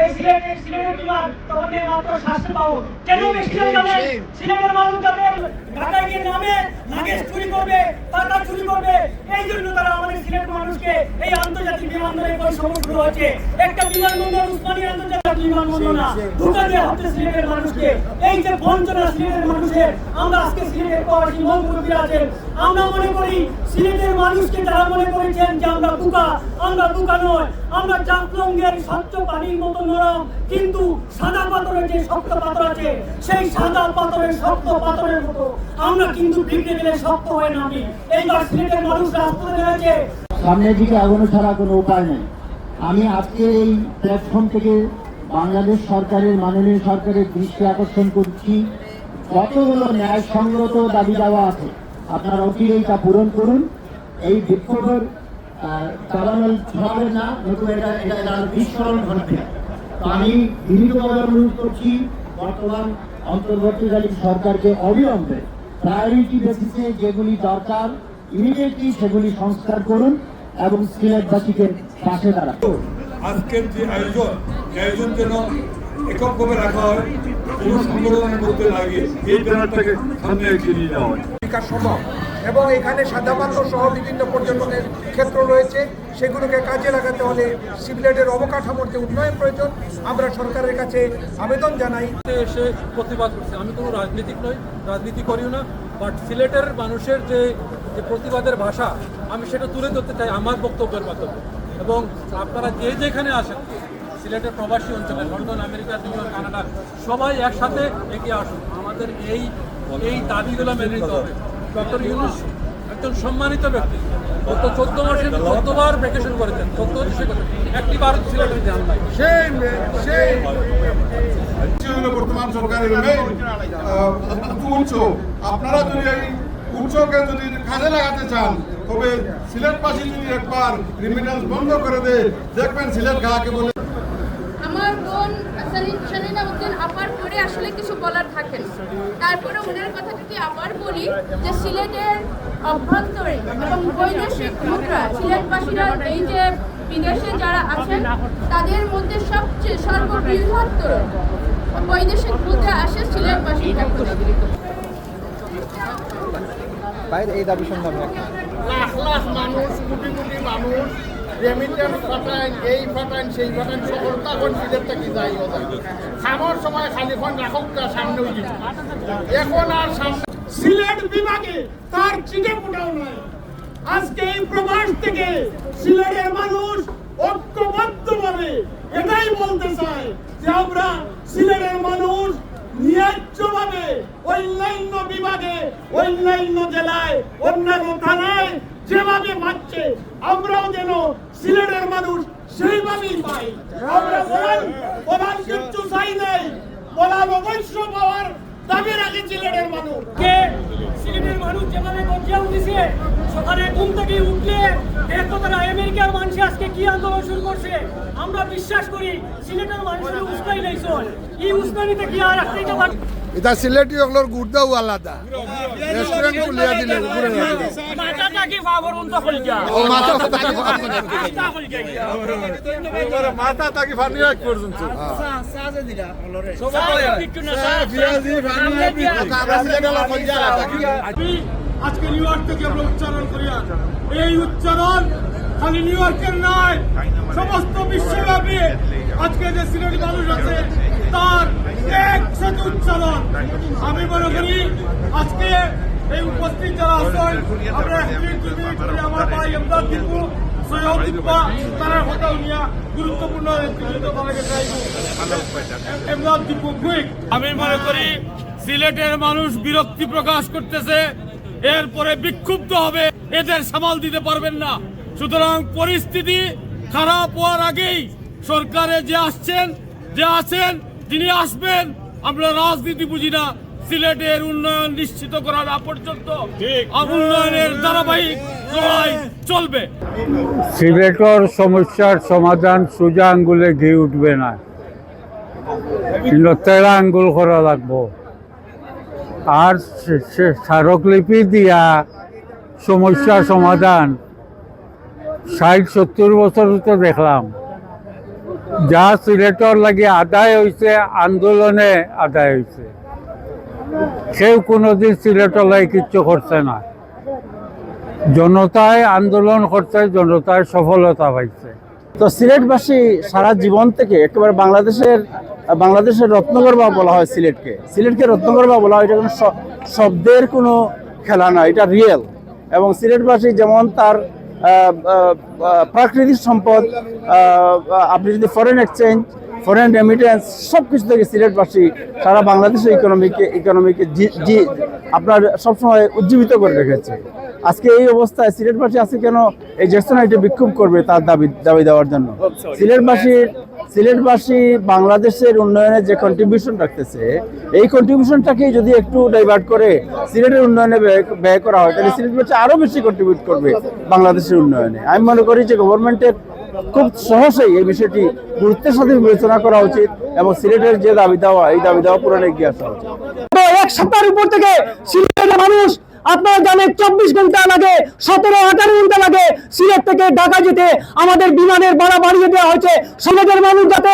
এই সিলেটের বিভাগ তখন মাত্র শাস্তি পাবো। কেন সিলেট যাবেন? সিলেটের মানুষ যাবে ঢাকায় গিয়ে নামে লাগেজ চুরি করবে, টাকা চুরি করবে। এই জন্য তারা আমাদের সিলেট মানুষকে এই আন্তর্জাতিক বিমানবন্দরে কোনো সমস্যা হচ্ছে। একটা বিমানবন্দর উসমানী আন্তর্জাতিক বিমানবন্দর না, ঢুকা দেওয়া হচ্ছে সিলেটের মানুষকে। এই যে বঞ্চনা সিলেটের মানুষের, আমরা আজকে সিলেটের প্রবাসী মন্ত্রী আছেন, আমরা মনে করি সিলেটের মানুষকে যারা মনে করেছেন যে আমরা বুকা, আমরা বুকা নয়, আমরা চাকলঙ্গের স্বচ্ছ পানির মতো নরম, কিন্তু সাদা পাথরের যে শক্ত পাথর আছে সেই সাদা পাথরের শক্ত পাথরের মতো আমরা কিন্তু বিগড়ে গেলে শক্ত হয়ে নামি। এইবার সিলেটের মানুষ রাস্তায় নেমেছে। সামনের দিকে আগানো ছাড়া কোনো উপায় নেই। আমি আজকে এই প্ল্যাটফর্ম থেকে বাংলাদেশ সরকারের, মাননীয় সরকারের দৃষ্টি আকর্ষণ করছি, যতগুলো ন্যায়সঙ্গত দাবি দেওয়া আছে আপনারা অচিরেই তা পূরণ করুন। এই বিক্ষোভের চালানো হবে না, নতুন এটা বিস্ফোরণ ঘটবে। তো আমি বিনীতভাবে অনুরোধ করছি বর্তমান অন্তর্বর্তীকালীন সরকারকে অবিলম্বে প্রায়োরিটি বেসিসে যেগুলি দরকার ইমিডিয়েটলি সেগুলি সংস্কার করুন এবং সিলেটবাসীকে পাশে দাঁড়ান। আজকের যে আয়োজন যেন এককভাবে রাখা হয়, কোনো সংগঠনের মধ্যে লাগিয়ে এই ব্যাপারটাকে সামনে এগিয়ে নিয়ে যাওয়া হয়। বিকাশ সম্ভব এবং এখানে সাদামান্য সহ বিভিন্ন পর্যটনের ক্ষেত্র রয়েছে, সেগুলোকে কাজে লাগাতে হলে সিলেটের অবকাঠামোর যে উন্নয়ন প্রয়োজন, আমরা সরকারের কাছে আবেদন জানাই। এসে প্রতিবাদ করছে, আমি কোনো রাজনীতিক নই, রাজনীতি করিও না, বাট সিলেটের মানুষের যে প্রতিবাদের ভাষা আমি সেটা তুলে ধরতে চাই আমার বক্তব্যের মাধ্যমে। এবং আপনারা যে যেখানে আসেন সিলেটের প্রবাসী অঞ্চলে, লন্ডন, আমেরিকা, নিউইয়র্ক, কানাডা, সবাই একসাথে এগিয়ে আসুন। আমাদের এই দাবিগুলো মেনে নিতে হবে। ডক্টর ইউনূস একজন সম্মানিত ব্যক্তি, গত 14 মাসে 14বার ভ্যাকেশন করেছেন, 14 দেশে একটি বার সিলেটে যান নাই। বর্তমান সরকারের উচ্চ, আপনারা যদি এই উচ্চকে যদি কাজে লাগাতে চান, তবে সিলেটবাসী যদি একবার রিমিটেন্স বন্ধ করে দেয়, দেখবেন সিলেট গাকে বলে। আমার বোন শালীনা উদ্দিন আপার পরে আসলে কিছু বলার থাকে না। তারপরে ওনার কথা যদি আবার বলি যে সিলেটের অভ্যন্তরে এবং বৈদেশিক মুদ্রা সিলেটবাসীরা এই যে বিদেশে যারা আছেন তাদের মধ্যে সবচেয়ে সর্ববৃহত্তর বৈদেশিক মুদ্রা আসে সিলেটবাসীর কাছে। বাইরে এই দাবি সম্ভব না। লাখ লাখ মানুষ, কোটি কোটি মানুষ রেমিটেন্স পাঠান, এই পাঠান সেই পাঠান, সকলটা এখন সিলেট থেকে যাই খানোর সময় খালি খন রাখকটা সামনে উঠি, এখন আর সামনে সিলেট বিভাগে তার চিঠে ফুটাও নাই। আজকে এই প্রবাস থেকে সিলেটের মানুষ ঐক্যবদ্ধভাবে এটাই বলতে চায় যে আমরা সিলেটের মানুষ ন্যায্যভাবে অন্যান্য বিভাগে, অন্যান্য জেলায়, অন্যান্য থানায় যেভাবে পাচ্ছে আমরাও যেন সিলেটের মানুষ সেইভাবেই পাই। আমরা প্রধান কিচ্ছু চাই নাই, প্রধান অবশ্য পাওয়ার দাবি রাখি সিলেটের মানুষ। সিলেটের মানুষ যেভাবে গর্জে উঠেছে, সকালে ঘুম থেকে উঠলে দেখো তারা আমেরিকার মানুষ আজকে কি আন্দোলন শুরু করছে। আমরা বিশ্বাস করি সিলেটের মানুষের উস্কাই নাই চল, এই উস্কানিতে কি আর রাখতে পার। এটা সিলেটি হলোর গুড়দাও আলাদা, রেস্টুরেন্ট খুলিয়া দিলে উপরে মাথাটা কি ফাবর উন্ত হল যা ও মাথা মাথা তাকে ফানি এক পর্যন্ত সাজে দিলা অলরে আজকে নিউ ইয়র্ক থেকে আমরা উচ্চারণ করিয়া, এই উচ্চারণ খালি নিউ ইয়র্কের নয়, সমস্ত বিশ্বব্যাপী আজকে যে সিলেটি মানুষ আছে তার একসাথে উচ্চারণ। আমি মনে করি আজকে এই উপস্থিত যারা আছেন, আমরা আমার ভাই এমদাদ দীপু, সৈয়দ দীপা, তারা কথা নিয়ে গুরুত্বপূর্ণ এমদাদ দীপু কুইক। আমি মনে করি সিলেটের মানুষ বিরক্তি প্রকাশ করতেছে, এরপরে বিক্ষুব্ধ হবে, এদের সামাল দিতে পারবেন না। সুতরাং পরিস্থিতি খারাপ হওয়ার আগেই সরকারে যে আসছেন, যে আছেন, যিনি আসবেন, আমরা রাজনীতি বুঝি না, সিলেটের উন্নয়ন নিশ্চিত করা না পর্যন্ত উন্নয়নের ধারাবাহিক লড়াই চলবে। সিলেটের সমস্যার সমাধান সোজা আঙ্গুলে ঘি উঠবে না, কিন্তু তেরা আঙ্গুল করা লাগবো। আর স্মারকলিপি দিয়া সমস্যার সমাধান 60-70 বছর তো দেখলাম, যা সিলেটর লাগে আদায় হয়েছে আন্দোলনে আদায় হয়েছে, কেউ কোনোদিন সিলেটর লাগে কিচ্ছু করছে না। জনতায় আন্দোলন করছে, জনতায় সফলতা পাইছে। তো সিলেটবাসী সারা জীবন থেকে একেবারে বাংলাদেশের রত্নগর্ভা বলা হয় সিলেটকে রত্নগর্ভা বলা হয়। এটা কোনো শব্দের কোনো খেলা না, এটা রিয়েল। এবং সিলেটবাসী যেমন তার প্রাকৃতিক সম্পদ, আপনি যদি ফরেন এক্সচেঞ্জ, ফরেন রেমিটেন্স সব কিছু থেকে সিলেটবাসী সারা বাংলাদেশের ইকোনমিকে আপনার সবসময় উজ্জীবিত করে রেখেছে। আজকে এই অবস্থায় সিলেটবাসী আজকে কেন এই জ্যেষ্ঠনাইটে বিক্ষোভ করবে তার দাবি দেওয়ার জন্য? সিলেটবাসী বাংলাদেশের উন্নয়নে যে কন্ট্রিবিউশন রাখতেছে, এই কন্ট্রিবিউশনটাকে যদি একটু ডাইভার্ট করে সিলেটের উন্নয়নে ব্যয় করা হয়, তাহলে সিলেটবাসী আরো বেশি কন্ট্রিবিউট করবে বাংলাদেশের উন্নয়নে। আমি মনে করি যে গভর্নমেন্টের খুব সহজেই এই বিষয়টি গুরুত্বের সাথে বিবেচনা করা উচিত এবং সিলেটের যে দাবি দেওয়া, এই দাবি দেওয়া পূরণে এগিয়ে আসা উচিত। এক সপ্তাহের উপর থেকে সিলেটের মানুষ, আপনারা জানেন 24 ঘন্টা লাগে, 17-18 ঘন্টা লাগে সিলেট থেকে ঢাকা যেতে। আমাদের বিমানের ভাড়া বাড়িয়ে দেওয়া হয়েছে। সমাজের মানুষ যাতে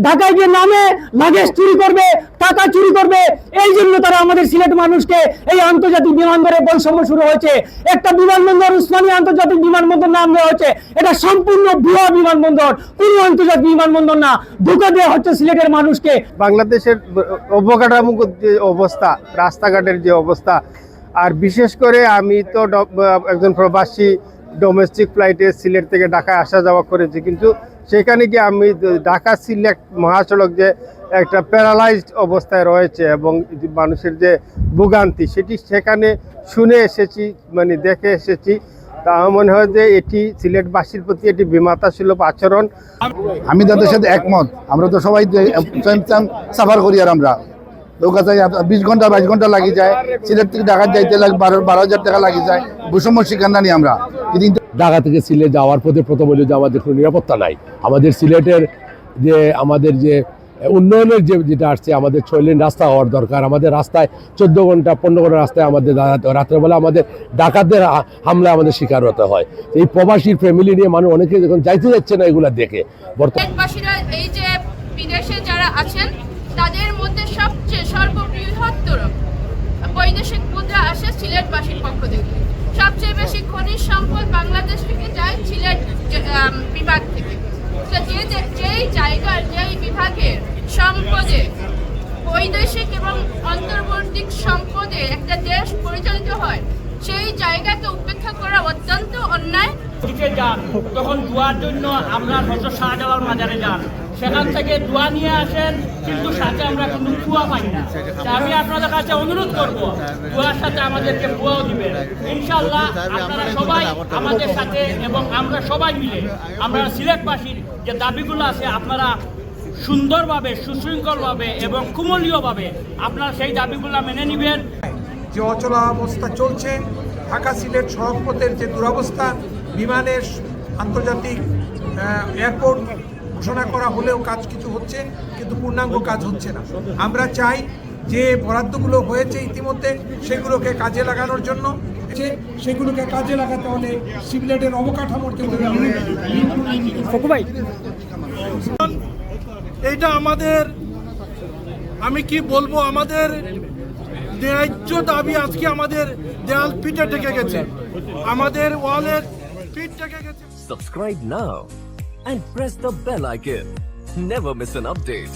ঢাকায় গিয়ে নামে লাগেজ চুরি করবে, টাকা চুরি করবে, এই জন্য তারা আমাদের সিলেট মানুষকে এই আন্তর্জাতিক বিমানবন্দরে বৈষম্য শুরু হয়েছে। একটা বিমানবন্দর উসমানী আন্তর্জাতিক বিমানবন্দর নাম দেওয়া হয়েছে, এটা সম্পূর্ণ ভুয়া বিমানবন্দর, কোনো আন্তর্জাতিক বিমানবন্দর না। ধোঁকা দেওয়া হচ্ছে সিলেটের মানুষকে। বাংলাদেশের অবকাঠামোগত যে অবস্থা, রাস্তাঘাটের যে অবস্থা, আর বিশেষ করে আমি তো একজন প্রবাসী ডোমেস্টিক ফ্লাইটে সিলেট থেকে ঢাকায় আসা যাওয়া করেছি, কিন্তু সেখানে গিয়ে আমি ঢাকা সিলেট মহাসড়ক যে একটা প্যারালাইজড অবস্থায় রয়েছে এবং মানুষের যে ভোগান্তি সেটি সেখানে শুনে এসেছি, মানে দেখে এসেছি। তা আমার মনে হয় যে এটি সিলেটবাসীর প্রতি এটি বিমাতাসুলভ আচরণ। আমি তাদের সাথে একমত। আমরা তো সবাই সাফার করি, আর আমরা নৌকা চাই 20 ঘন্টা 22 ঘন্টা লাগি যায়, সিলেট থেকে ঢাকা যাইতে লাগে 12,000 টাকা লাগি যায়। বৈষম্য শিকার না নি আমরা। কিন্তু ঢাকা থেকে সিলেট যাওয়ার পথে প্রথম হলো যে আমাদের কোনো নিরাপত্তা নাই। আমাদের সিলেটের আমাদের যে উন্নয়নের যেটা আসছে, আমাদের 6 লেন রাস্তা হওয়ার দরকার। আমাদের রাস্তায় 14 ঘন্টা 15 ঘন্টা রাস্তায় আমাদের রাত্রেবেলা আমাদের ডাকাতদের হামলা আমাদের শিকার হতে হয়। এই প্রবাসীর ফ্যামিলি নিয়ে মানুষ অনেকে যখন যাইতে যাচ্ছে না এগুলা দেখে। বর্তমানে এই যে বিদেশে যারা আছেন তাদের মধ্যে সবচেয়ে সর্ববৃহত্তর বৈদেশিক মুদ্রা আসে সিলেটবাসীর পক্ষ থেকে। সবচেয়ে বেশি খনিজ সম্পদ বাংলাদেশ থেকে যায় সিলেট বিভাগ থেকে। যেই জায়গার, যেই বিভাগের সম্পদে বৈদেশিক এবং অন্তর্বর্তী সম্পদে একটা দেশ পরিচালিত হয়, সেই জায়গাকে উপেক্ষা করা অত্যন্ত অন্যায়। যান তখন দোয়ার জন্য আমরা হজরত শাহজালাল মাজারে যান, সেখান থেকে দোয়া নিয়ে আসেন, কিন্তু সাথে আমরা কিন্তু কুয়া পাই না। আমি আপনাদের কাছে অনুরোধ করব, দোয়ার সাথে আমাদেরকে কুয়াও দিবেন ইনশাআল্লাহ। আপনারা সবাই আমাদের সাথে এবং আমরা সবাই মিলে আমরা সিলেটবাসীর যে দাবিগুলো আছে আপনারা সুন্দরভাবে, সুশৃঙ্খলভাবে এবং কুমলীয়ভাবে আপনারা সেই দাবিগুলো মেনে নেবেন। যে অচলাবস্থা চলছে, ঢাকা সিলেট সড়কপথের যে দুরবস্থা, বিমানের আন্তর্জাতিক এয়ারপোর্ট ঘোষণা করা হলেও কাজ কিছু হচ্ছে, কিন্তু পূর্ণাঙ্গ কাজ হচ্ছে না। আমরা চাই যে বরাদ্দগুলো হয়েছে ইতিমধ্যে সেগুলোকে কাজে লাগানোর জন্য, সেগুলোকে কাজে লাগাতে হলে সিলেটের অবকাঠামোর যে এইটা আমাদের, আমি কি বলবো, আমাদের ন্যায্য দাবি আজকে আমাদের দেয়াল পিঠে ঠেকে গেছে, আমাদের ওয়ালের পিঠ ঠেকে গেছে। Subscribe now and press the bell icon. Never miss an update.